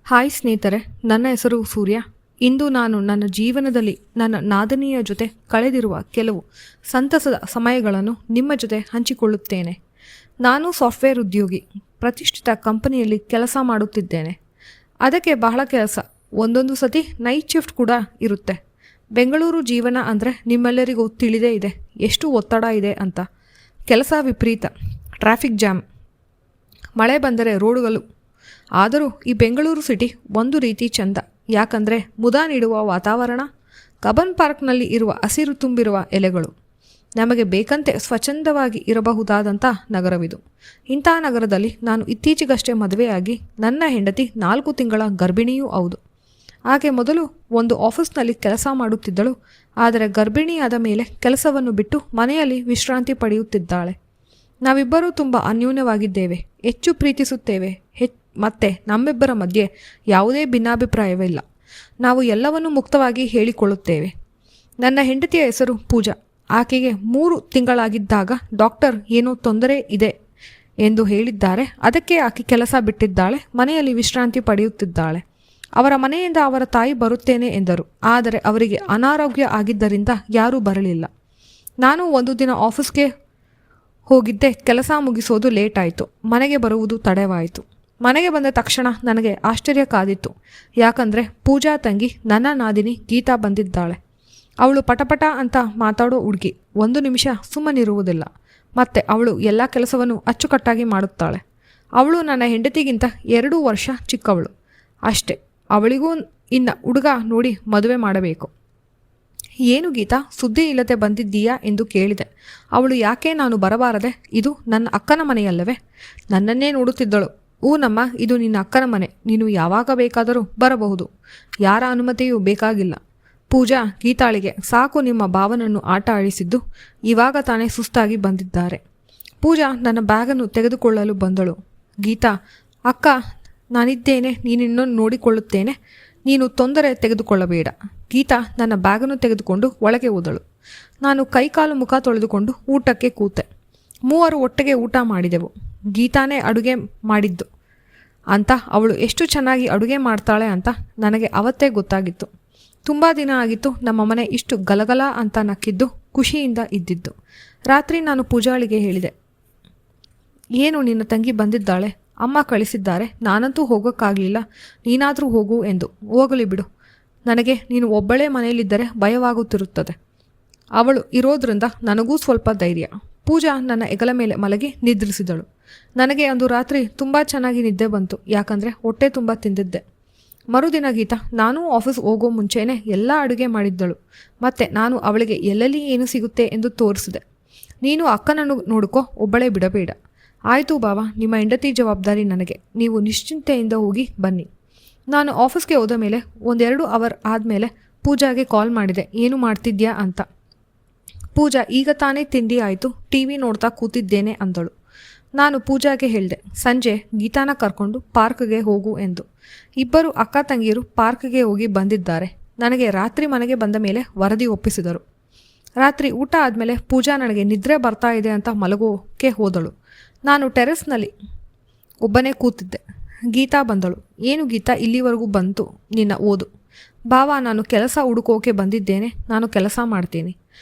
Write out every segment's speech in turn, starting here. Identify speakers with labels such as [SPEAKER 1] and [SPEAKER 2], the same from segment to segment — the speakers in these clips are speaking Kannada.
[SPEAKER 1] ಹಾಯ್ ಸ್ನೇಹಿತರೆ, ನನ್ನ ಹೆಸರು ಸೂರ್ಯ. ಇಂದು ನಾನು ನನ್ನ ಜೀವನದಲ್ಲಿ ನನ್ನ ನಾದನಿಯ ಜೊತೆ ಕಳೆದಿರುವ ಕೆಲವು ಸಂತಸದ ಸಮಯಗಳನ್ನು ನಿಮ್ಮ ಜೊತೆ ಹಂಚಿಕೊಳ್ಳುತ್ತೇನೆ. ನಾನು ಸಾಫ್ಟ್ವೇರ್ ಉದ್ಯೋಗಿ, ಪ್ರತಿಷ್ಠಿತ ಕಂಪನಿಯಲ್ಲಿ ಕೆಲಸ ಮಾಡುತ್ತಿದ್ದೇನೆ. ಅದಕ್ಕೆ ಬಹಳ ಕೆಲಸ, ಒಂದೊಂದು ಸತಿ ನೈಟ್ ಶಿಫ್ಟ್ ಕೂಡ ಇರುತ್ತೆ. ಬೆಂಗಳೂರು ಜೀವನ ಅಂದರೆ ನಿಮ್ಮೆಲ್ಲರಿಗೂ ತಿಳಿದೇ ಇದೆ ಎಷ್ಟು ಒತ್ತಡ ಇದೆ ಅಂತ. ಕೆಲಸ ವಿಪರೀತ, ಟ್ರಾಫಿಕ್ ಜಾಮ್, ಮಳೆ ಬಂದರೆ ರೋಡುಗಳು. ಆದರೂ ಈ ಬೆಂಗಳೂರು ಸಿಟಿ ಒಂದು ರೀತಿ ಚಂದ. ಯಾಕಂದರೆ ಮುದ ನೀಡುವ ವಾತಾವರಣ, ಕಬ್ಬನ್ ಪಾರ್ಕ್ನಲ್ಲಿ ಇರುವ ಹಸಿರು ತುಂಬಿರುವ ಎಲೆಗಳು, ನಮಗೆ ಬೇಕಂತೆ ಸ್ವಚ್ಛಂದವಾಗಿ ಇರಬಹುದಾದಂಥ ನಗರವಿದು. ಇಂಥ ನಗರದಲ್ಲಿ ನಾನು ಇತ್ತೀಚೆಗಷ್ಟೇ ಮದುವೆಯಾಗಿ ನನ್ನ ಹೆಂಡತಿ 4 ತಿಂಗಳ ಗರ್ಭಿಣಿಯೂ ಹೌದು. ಆಕೆ ಮೊದಲು ಒಂದು ಆಫೀಸ್ನಲ್ಲಿ ಕೆಲಸ ಮಾಡುತ್ತಿದ್ದಳು. ಆದರೆ ಗರ್ಭಿಣಿಯಾದ ಮೇಲೆ ಕೆಲಸವನ್ನು ಬಿಟ್ಟು ಮನೆಯಲ್ಲಿ ವಿಶ್ರಾಂತಿ ಪಡೆಯುತ್ತಿದ್ದಾಳೆ. ನಾವಿಬ್ಬರೂ ತುಂಬ ಅನ್ಯೋನ್ಯವಾಗಿದ್ದೇವೆ, ಹೆಚ್ಚು ಪ್ರೀತಿಸುತ್ತೇವೆ. ಮತ್ತೆ ನಮ್ಮಿಬ್ಬರ ಮಧ್ಯೆ ಯಾವುದೇ ಭಿನ್ನಾಭಿಪ್ರಾಯವಿಲ್ಲ. ನಾವು ಎಲ್ಲವನ್ನೂ ಮುಕ್ತವಾಗಿ ಹೇಳಿಕೊಳ್ಳುತ್ತೇವೆ. ನನ್ನ ಹೆಂಡತಿಯ ಹೆಸರು ಪೂಜಾ. ಆಕೆಗೆ 3 ತಿಂಗಳಾಗಿದ್ದಾಗ ಡಾಕ್ಟರ್ ಏನೋ ತೊಂದರೆ ಇದೆ ಎಂದು ಹೇಳಿದ್ದಾರೆ. ಅದಕ್ಕೆ ಆಕೆ ಕೆಲಸ ಬಿಟ್ಟಿದ್ದಾಳೆ, ಮನೆಯಲ್ಲಿ ವಿಶ್ರಾಂತಿ ಪಡೆಯುತ್ತಿದ್ದಾಳೆ. ಅವರ ಮನೆಯಿಂದ ಅವರ ತಾಯಿ ಬರುತ್ತೇನೆ ಎಂದರು. ಆದರೆ ಅವರಿಗೆ ಅನಾರೋಗ್ಯ ಆಗಿದ್ದರಿಂದ ಯಾರೂ ಬರಲಿಲ್ಲ. ನಾನು ಒಂದು ದಿನ ಆಫೀಸ್ಗೆ ಹೋಗಿದ್ದೆ. ಕೆಲಸ ಮುಗಿಸೋದು ಲೇಟ್ ಆಯಿತು, ಮನೆಗೆ ಬರುವುದು ತಡವಾಯಿತು. ಮನೆಗೆ ಬಂದ ತಕ್ಷಣ ನನಗೆ ಆಶ್ಚರ್ಯ ಕಾದಿತ್ತು. ಯಾಕಂದರೆ ಪೂಜಾ ತಂಗಿ ನನ್ನ ನಾದಿನಿ ಗೀತಾ ಬಂದಿದ್ದಾಳೆ. ಅವಳು ಪಟಪಟ ಅಂತ ಮಾತಾಡೋ ಹುಡುಗಿ, 1 ನಿಮಿಷ ಸುಮ್ಮನಿರುವುದಿಲ್ಲ. ಮತ್ತು ಅವಳು ಎಲ್ಲ ಕೆಲಸವನ್ನು ಅಚ್ಚುಕಟ್ಟಾಗಿ ಮಾಡುತ್ತಾಳೆ. ಅವಳು ನನ್ನ ಹೆಂಡತಿಗಿಂತ 2 ವರ್ಷ ಚಿಕ್ಕವಳು ಅಷ್ಟೇ. ಅವಳಿಗೂ ಇನ್ನು ಹುಡುಗ ನೋಡಿ ಮದುವೆ ಮಾಡಬೇಕು. ಏನು ಗೀತಾ, ಸುದ್ದಿ ಇಲ್ಲದೆ ಬಂದಿದ್ದೀಯಾ ಎಂದು ಕೇಳಿದೆ. ಅವಳು ಯಾಕೆ ನಾನು ಬರಬಾರದೆ? ಇದು ನನ್ನ ಅಕ್ಕನ ಮನೆಯಲ್ಲವೇ? ನನ್ನನ್ನೇ ನೋಡುತ್ತಿದ್ದಳು. ನಮ್ಮ ಇದು ನಿನ್ನ ಅಕ್ಕನ ಮನೆ, ನೀನು ಯಾವಾಗ ಬೇಕಾದರೂ ಬರಬಹುದು, ಯಾರ ಅನುಮತಿಯೂ ಬೇಕಾಗಿಲ್ಲ. ಪೂಜಾ ಗೀತಾಳಿಗೆ ಸಾಕು ನಿಮ್ಮ ಭಾವನನ್ನು ಆಟ ಆಡಿಸಿದ್ದು. ಇವಾಗ ತಾನೇ ಸುಸ್ತಾಗಿ ಬಂದಿದ್ದಾರೆ. ಪೂಜಾ ನನ್ನ ಬ್ಯಾಗನ್ನು ತೆಗೆದುಕೊಳ್ಳಲು ಬಂದಳು. ಗೀತಾ, ಅಕ್ಕ ನಾನಿದ್ದೇನೆ, ನೀನಿನ್ನೂ ನೋಡಿಕೊಳ್ಳುತ್ತೇನೆ, ನೀನು ತೊಂದರೆ ತೆಗೆದುಕೊಳ್ಳಬೇಡ. ಗೀತಾ ನನ್ನ ಬ್ಯಾಗನ್ನು ತೆಗೆದುಕೊಂಡು ಒಳಗೆ ಹೋದಳು. ನಾನು ಕೈಕಾಲು ಮುಖ ತೊಳೆದುಕೊಂಡು ಊಟಕ್ಕೆ ಕೂತೆ. 3 ಒಟ್ಟಿಗೆ ಊಟ ಮಾಡಿದೆವು. ಗೀತಾನೇ ಅಡುಗೆ ಮಾಡಿದ್ದು ಅಂತ, ಅವಳು ಎಷ್ಟು ಚೆನ್ನಾಗಿ ಅಡುಗೆ ಮಾಡ್ತಾಳೆ ಅಂತ ನನಗೆ ಅವತ್ತೇ ಗೊತ್ತಾಗಿತ್ತು. ತುಂಬ ದಿನ ಆಗಿತ್ತು ನಮ್ಮ ಮನೆ ಇಷ್ಟು ಗಲಗಲ ಅಂತ ನಕ್ಕಿದ್ದು, ಖುಷಿಯಿಂದ ಇದ್ದಿದ್ದು. ರಾತ್ರಿ ನಾನು ಪೂಜಾಳಿಗೆ ಹೇಳಿದೆ, ಏನು ನಿನ್ನ ತಂಗಿ ಬಂದಿದ್ದಾಳೆ, ಅಮ್ಮ ಕಳಿಸಿದ್ದಾರೆ, ನಾನಂತೂ ಹೋಗೋಕ್ಕಾಗಲಿಲ್ಲ, ನೀನಾದರೂ ಹೋಗು ಎಂದು. ಹೋಗಲಿ ಬಿಡು, ನನಗೆ ನೀನು ಒಬ್ಬಳೇ ಮನೆಯಲ್ಲಿದ್ದರೆ ಭಯವಾಗುತ್ತಿರುತ್ತದೆ. ಅವಳು ಇರೋದ್ರಿಂದ ನನಗೂ ಸ್ವಲ್ಪ ಧೈರ್ಯ. ಪೂಜಾ ನನ್ನ ಹೆಗಲ ಮೇಲೆ ಮಲಗಿ ನಿದ್ರಿಸಿದಳು. ನನಗೆ ಅಂದು ರಾತ್ರಿ ತುಂಬ ಚೆನ್ನಾಗಿ ನಿದ್ದೆ ಬಂತು. ಯಾಕಂದರೆ ಹೊಟ್ಟೆ ತುಂಬ ತಿಂದಿದ್ದೆ. ಮರುದಿನ ಗೀತಾ ನಾನು ಆಫೀಸ್ ಹೋಗೋ ಮುಂಚೆನೇ ಎಲ್ಲ ಅಡುಗೆ ಮಾಡಿದ್ದಳು. ಮತ್ತು ನಾನು ಅವಳಿಗೆ ಎಲ್ಲೆಲ್ಲಿ ಏನು ಸಿಗುತ್ತೆ ಎಂದು ತೋರಿಸಿದೆ. ನೀನು ಅಕ್ಕನನ್ನು ನೋಡ್ಕೋ, ಒಬ್ಬಳೇ ಬಿಡಬೇಡ. ಆಯಿತು ಬಾವ, ನಿಮ್ಮ ಹೆಂಡತಿ ಜವಾಬ್ದಾರಿ ನನಗೆ, ನೀವು ನಿಶ್ಚಿಂತೆಯಿಂದ ಹೋಗಿ ಬನ್ನಿ. ನಾನು ಆಫೀಸ್ಗೆ ಹೋದ ಮೇಲೆ 1-2 ಅವರ್ ಆದಮೇಲೆ ಪೂಜಾಗೆ ಕಾಲ್ ಮಾಡಿದೆ, ಏನು ಮಾಡ್ತಿದ್ಯಾ ಅಂತ. ಪೂಜಾ ಈಗ ತಾನೇ ತಿಂಡಿ ಆಯಿತು, TV ನೋಡ್ತಾ ಕೂತಿದ್ದೇನೆ ಅಂದಳು. ನಾನು ಪೂಜಾಗೆ ಹೇಳಿದೆ, ಸಂಜೆ ಗೀತಾನ ಕರ್ಕೊಂಡು ಪಾರ್ಕ್ಗೆ ಹೋಗು ಎಂದು. ಇಬ್ಬರು ಅಕ್ಕ ತಂಗಿಯರು ಪಾರ್ಕ್ಗೆ ಹೋಗಿ ಬಂದಿದ್ದಾರೆ. ನನಗೆ ರಾತ್ರಿ ಮನೆಗೆ ಬಂದ ಮೇಲೆ ವರದಿ ಒಪ್ಪಿಸಿದರು. ರಾತ್ರಿ ಊಟ ಆದಮೇಲೆ ಪೂಜಾ ನನಗೆ ನಿದ್ರೆ ಬರ್ತಾ ಇದೆ ಅಂತ ಮಲಗೋಕೆ ಹೋದಳು. ನಾನು ಟೆರೆಸ್ನಲ್ಲಿ ಒಬ್ಬನೇ ಕೂತಿದ್ದೆ. ಗೀತಾ ಬಂದಳು. ಏನು ಗೀತಾ, ಇಲ್ಲಿವರೆಗೂ ಬಂತು ನಿನ್ನ ಓದು. ಬಾವ, ನಾನು ಕೆಲಸ ಹುಡುಕೋಕೆ ಬಂದಿದ್ದೇನೆ, ನಾನು ಕೆಲಸ ಮಾಡ್ತೀನಿ.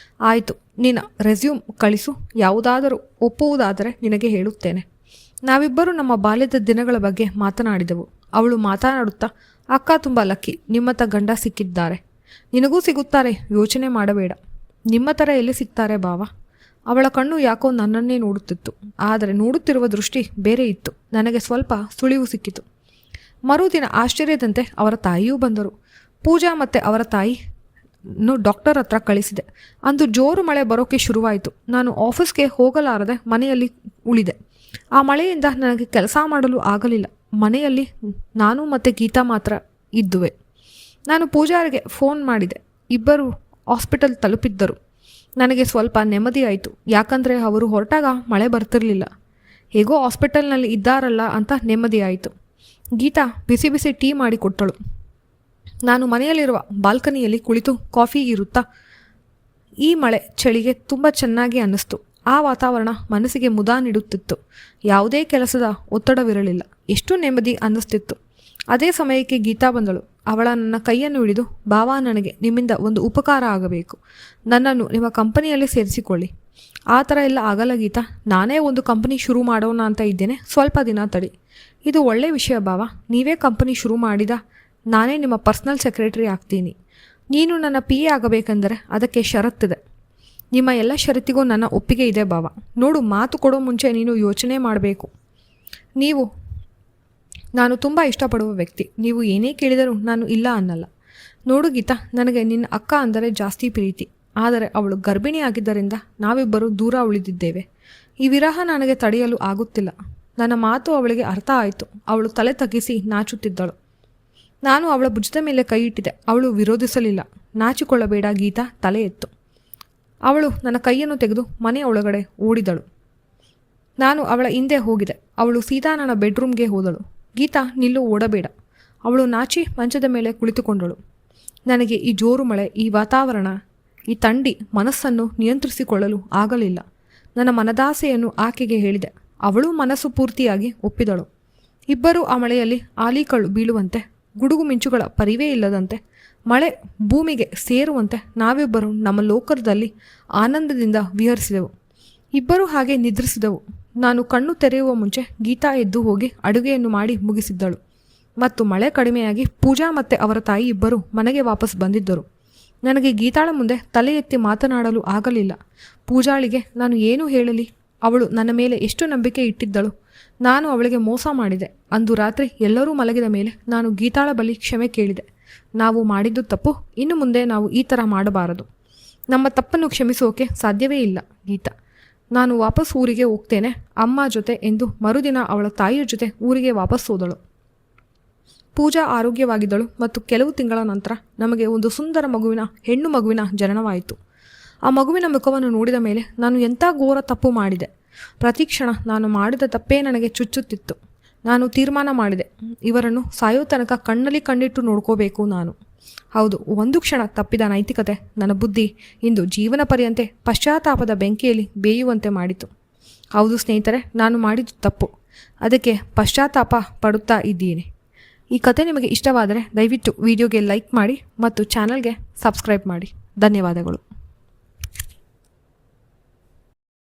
[SPEAKER 1] ಆಯಿತು, ನಿನ್ನ ರೆಸ್ಯೂಮ್ ಕಳಿಸು, ಯಾವುದಾದರೂ ಒಪ್ಪುವುದಾದರೆ ನಿನಗೆ ಹೇಳುತ್ತೇನೆ. ನಾವಿಬ್ಬರು ನಮ್ಮ ಬಾಲ್ಯದ ದಿನಗಳ ಬಗ್ಗೆ ಮಾತನಾಡಿದೆವು. ಅವಳು ಮಾತನಾಡುತ್ತಾ, ಅಕ್ಕ ತುಂಬ ಲಕ್ಕಿ, ನಿಮ್ಮತ್ತ ಗಂಡ ಸಿಕ್ಕಿದ್ದಾರೆ, ನಿನಗೂ ಸಿಗುತ್ತಾರೆ, ಯೋಚನೆ ಮಾಡಬೇಡ. ನಿಮ್ಮ ಥರ ಎಲ್ಲಿ ಸಿಗ್ತಾರೆ ಬಾವ? ಅವಳ ಕಣ್ಣು ಯಾಕೋ ನನ್ನನ್ನೇ ನೋಡುತ್ತಿತ್ತು. ಆದರೆ ನೋಡುತ್ತಿರುವ ದೃಷ್ಟಿ ಬೇರೆ ಇತ್ತು. ನನಗೆ ಸ್ವಲ್ಪ ಸುಳಿವು ಸಿಕ್ಕಿತು. ಮರುದಿನ ಆಶ್ಚರ್ಯದಂತೆ ಅವರ ತಾಯಿಯೂ ಬಂದರು. ಪೂಜಾ ಮತ್ತು ಅವರ ತಾಯಿ ಡಾಕ್ಟರ್ ಹತ್ರ ಕಳಿಸಿದೆ. ಅಂದು ಜೋರು ಮಳೆ ಬರೋಕ್ಕೆ ಶುರುವಾಯಿತು. ನಾನು ಆಫೀಸ್ಗೆ ಹೋಗಲಾರದೆ ಮನೆಯಲ್ಲಿ ಉಳಿದೆ. ಆ ಮಳೆಯಿಂದ ನನಗೆ ಕೆಲಸ ಮಾಡಲು ಆಗಲಿಲ್ಲ. ಮನೆಯಲ್ಲಿ ನಾನು ಮತ್ತು ಗೀತಾ ಮಾತ್ರ ಇದ್ದುವೆ. ನಾನು ಪೂಜಾರಿಗೆ ಫೋನ್ ಮಾಡಿದೆ. ಇಬ್ಬರು ಹಾಸ್ಪಿಟಲ್ ತಲುಪಿದ್ದರು. ನನಗೆ ಸ್ವಲ್ಪ ನೆಮ್ಮದಿ ಆಯಿತು. ಯಾಕಂದರೆ ಅವರು ಹೊರಟಾಗ ಮಳೆ ಬರ್ತಿರಲಿಲ್ಲ. ಹೇಗೋ ಹಾಸ್ಪಿಟಲ್ನಲ್ಲಿ ಇದ್ದಾರಲ್ಲ ಅಂತ ನೆಮ್ಮದಿ ಆಯಿತು. ಗೀತಾ ಬಿಸಿ ಬಿಸಿ ಟೀ ಮಾಡಿ ಕೊಟ್ಟಳು. ನಾನು ಮನೆಯಲ್ಲಿರುವ ಬಾಲ್ಕನಿಯಲ್ಲಿ ಕುಳಿತು ಕಾಫಿ ಇರುತ್ತಾ ಈ ಮಳೆ ಚಳಿಗೆ ತುಂಬ ಚೆನ್ನಾಗಿ ಅನ್ನಿಸ್ತು. ಆ ವಾತಾವರಣ ಮನಸ್ಸಿಗೆ ಮುದ ನೀಡುತ್ತಿತ್ತು. ಯಾವುದೇ ಕೆಲಸದ ಒತ್ತಡವಿರಲಿಲ್ಲ. ಎಷ್ಟು ನೆಮ್ಮದಿ ಅನ್ನಿಸ್ತಿತ್ತು. ಅದೇ ಸಮಯಕ್ಕೆ ಗೀತಾ ಬಂದಳು. ಅವಳ ನನ್ನ ಕೈಯನ್ನು ಹಿಡಿದು, ಬಾವಾ, ನನಗೆ ನಿಮ್ಮಿಂದ ಒಂದು ಉಪಕಾರ ಆಗಬೇಕು. ನನ್ನನ್ನು ನಿಮ್ಮ ಕಂಪನಿಯಲ್ಲಿ ಸೇರಿಸಿಕೊಳ್ಳಿ. ಆ ಥರ ಎಲ್ಲ ಆಗಲ್ಲ ಗೀತಾ. ನಾನೇ ಒಂದು ಕಂಪನಿ ಶುರು ಮಾಡೋಣ ಅಂತ ಇದ್ದೇನೆ. ಸ್ವಲ್ಪ ದಿನ ತಡಿ. ಇದು ಒಳ್ಳೆಯ ವಿಷಯ ಬಾವಾ. ನೀವೇ ಕಂಪನಿ ಶುರು ಮಾಡಿದ ನಾನೇ ನಿಮ್ಮ ಪರ್ಸ್ನಲ್ ಸೆಕ್ರೆಟರಿ ಆಗ್ತೀನಿ. ನೀನು ನನ್ನ PA ಆಗಬೇಕೆಂದರೆ ಅದಕ್ಕೆ ಷರತ್ತಿದೆ. ನಿಮ್ಮ ಎಲ್ಲ ಷರತ್ತಿಗೂ ನನ್ನ ಒಪ್ಪಿಗೆ ಇದೆ ಬಾವಾ. ನೋಡು, ಮಾತು ಕೊಡೋ ಮುಂಚೆ ನೀನು ಯೋಚನೆ ಮಾಡಬೇಕು. ನಾನು ತುಂಬ ಇಷ್ಟಪಡುವ ವ್ಯಕ್ತಿ. ನೀವು ಏನೇ ಕೇಳಿದರೂ ನಾನು ಇಲ್ಲ ಅನ್ನಲ್ಲ. ನೋಡು ಗೀತಾ, ನನಗೆ ನಿನ್ನ ಅಕ್ಕ ಅಂದರೆ ಜಾಸ್ತಿ ಪ್ರೀತಿ. ಆದರೆ ಅವಳು ಗರ್ಭಿಣಿಯಾಗಿದ್ದರಿಂದ ನಾವಿಬ್ಬರು ದೂರ ಉಳಿದಿದ್ದೇವೆ. ಈ ವಿರಹ ನನಗೆ ತಡೆಯಲು ಆಗುತ್ತಿಲ್ಲ. ನನ್ನ ಮಾತು ಅವಳಿಗೆ ಅರ್ಥ ಆಯಿತು. ಅವಳು ತಲೆ ತಗ್ಗಿಸಿ ನಾಚುತ್ತಿದ್ದಳು. ನಾನು ಅವಳ ಭುಜದ ಮೇಲೆ ಕೈ ಇಟ್ಟಿದೆ. ಅವಳು ವಿರೋಧಿಸಲಿಲ್ಲ. ನಾಚಿಕೊಳ್ಳಬೇಡ ಗೀತಾ, ತಲೆ ಎತ್ತು. ಅವಳು ನನ್ನ ಕೈಯನ್ನು ತೆಗೆದು ಮನೆಯ ಒಳಗಡೆ ಓಡಿದಳು. ನಾನು ಅವಳ ಹಿಂದೆ ಹೋಗಿದೆ. ಅವಳು ಸೀದಾ ನನ್ನ ಬೆಡ್ರೂಮ್ಗೆ ಹೋದಳು. ಗೀತಾ, ನಿಲ್ಲು, ಓಡಬೇಡ. ಅವಳು ನಾಚಿ ಮಂಚದ ಮೇಲೆ ಕುಳಿತುಕೊಂಡಳು. ನನಗೆ ಈ ಜೋರು ಮಳೆ, ಈ ವಾತಾವರಣ, ಈ ಥಂಡಿ ಮನಸ್ಸನ್ನು ನಿಯಂತ್ರಿಸಿಕೊಳ್ಳಲು ಆಗಲಿಲ್ಲ. ನನ್ನ ಮನದಾಸೆಯನ್ನು ಆಕೆಗೆ ಹೇಳಿದೆ. ಅವಳು ಮನಸ್ಸು ಪೂರ್ತಿಯಾಗಿ ಒಪ್ಪಿದಳು. ಇಬ್ಬರೂ ಆ ಮಳೆಯಲ್ಲಿ ಆಲಿಕಳು ಬೀಳುವಂತೆ, ಗುಡುಗು ಮಿಂಚುಗಳ ಪರಿವೇ ಇಲ್ಲದಂತೆ, ಮಳೆ ಭೂಮಿಗೆ ಸೇರುವಂತೆ ನಾವಿಬ್ಬರು ನಮ್ಮ ಲೋಕದಲ್ಲಿ ಆನಂದದಿಂದ ವಿಹರಿಸಿದೆವು. ಇಬ್ಬರೂ ಹಾಗೆ ನಿದ್ರಿಸಿದೆವು. ನಾನು ಕಣ್ಣು ತೆರೆಯುವ ಮುಂಚೆ ಗೀತಾ ಎದ್ದು ಹೋಗಿ ಅಡುಗೆಯನ್ನು ಮಾಡಿ ಮುಗಿಸಿದ್ದಳು. ಮತ್ತು ಮಳೆ ಕಡಿಮೆಯಾಗಿ ಪೂಜಾ ಮತ್ತು ಅವರ ತಾಯಿ ಇಬ್ಬರು ಮನೆಗೆ ವಾಪಸ್ ಬಂದಿದ್ದರು. ನನಗೆ ಗೀತಾಳ ಮುಂದೆ ತಲೆ ಎತ್ತಿ ಮಾತನಾಡಲು ಆಗಲಿಲ್ಲ. ಪೂಜಾಳಿಗೆ ನಾನು ಏನು ಹೇಳಲಿ? ಅವಳು ನನ್ನ ಮೇಲೆ ಎಷ್ಟು ನಂಬಿಕೆ ಇಟ್ಟಿದ್ದಳು. ನಾನು ಅವಳಿಗೆ ಮೋಸ ಮಾಡಿದೆ. ಅಂದು ರಾತ್ರಿ ಎಲ್ಲರೂ ಮಲಗಿದ ಮೇಲೆ ನಾನು ಗೀತಾಳ ಬಳಿ ಕ್ಷಮೆ ಕೇಳಿದೆ. ನಾವು ಮಾಡಿದ್ದು ತಪ್ಪು. ಇನ್ನು ಮುಂದೆ ನಾವು ಈ ಥರ ಮಾಡಬಾರದು. ನಮ್ಮ ತಪ್ಪನ್ನು ಕ್ಷಮಿಸೋಕೆ ಸಾಧ್ಯವೇ ಇಲ್ಲ ಗೀತಾ. ನಾನು ವಾಪಸ್ ಊರಿಗೆ ಹೋಗ್ತೇನೆ ಅಮ್ಮ ಜೊತೆ ಎಂದು ಮರುದಿನ ಅವಳ ತಾಯಿಯ ಜೊತೆ ಊರಿಗೆ ವಾಪಸ್ ಹೋದಳು. ಪೂಜಾ ಆರೋಗ್ಯವಾಗಿದ್ದಳು ಮತ್ತು ಕೆಲವು ತಿಂಗಳ ನಂತರ ನಮಗೆ ಒಂದು ಸುಂದರ ಹೆಣ್ಣು ಮಗುವಿನ ಜನನವಾಯಿತು. ಆ ಮಗುವಿನ ಮುಖವನ್ನು ನೋಡಿದ ಮೇಲೆ ನಾನು ಎಂಥ ಘೋರ ತಪ್ಪು ಮಾಡಿದೆ. ಪ್ರತಿಕ್ಷಣ ನಾನು ಮಾಡಿದ ತಪ್ಪೇ ನನಗೆ ಚುಚ್ಚುತ್ತಿತ್ತು. ನಾನು ತೀರ್ಮಾನ ಮಾಡಿದೆ, ಇವರನ್ನು ಸಾಯೋ ತನಕ ಕಣ್ಣಲ್ಲಿ ಕಣ್ಣಿಟ್ಟು ನೋಡ್ಕೋಬೇಕು ನಾನು. ಹೌದು, ಒಂದು ಕ್ಷಣ ತಪ್ಪಿದ ನೈತಿಕತೆ ನನ್ನ ಬುದ್ಧಿ ಇಂದು ಜೀವನ ಪರ್ಯಂತ ಪಶ್ಚಾತ್ತಾಪದ ಬೆಂಕಿಯಲ್ಲಿ ಬೇಯುವಂತೆ ಮಾಡಿತು. ಹೌದು ಸ್ನೇಹಿತರೆ, ನಾನು ಮಾಡಿದ್ದು ತಪ್ಪು. ಅದಕ್ಕೆ ಪಶ್ಚಾತ್ತಾಪ ಪಡುತ್ತಾ ಇದ್ದೀನಿ. ಈ ಕತೆ ನಿಮಗೆ ಇಷ್ಟವಾದರೆ ದಯವಿಟ್ಟು ವಿಡಿಯೋಗೆ ಲೈಕ್ ಮಾಡಿ ಮತ್ತು ಚಾನಲ್ಗೆ ಸಬ್ಸ್ಕ್ರೈಬ್ ಮಾಡಿ. ಧನ್ಯವಾದಗಳು.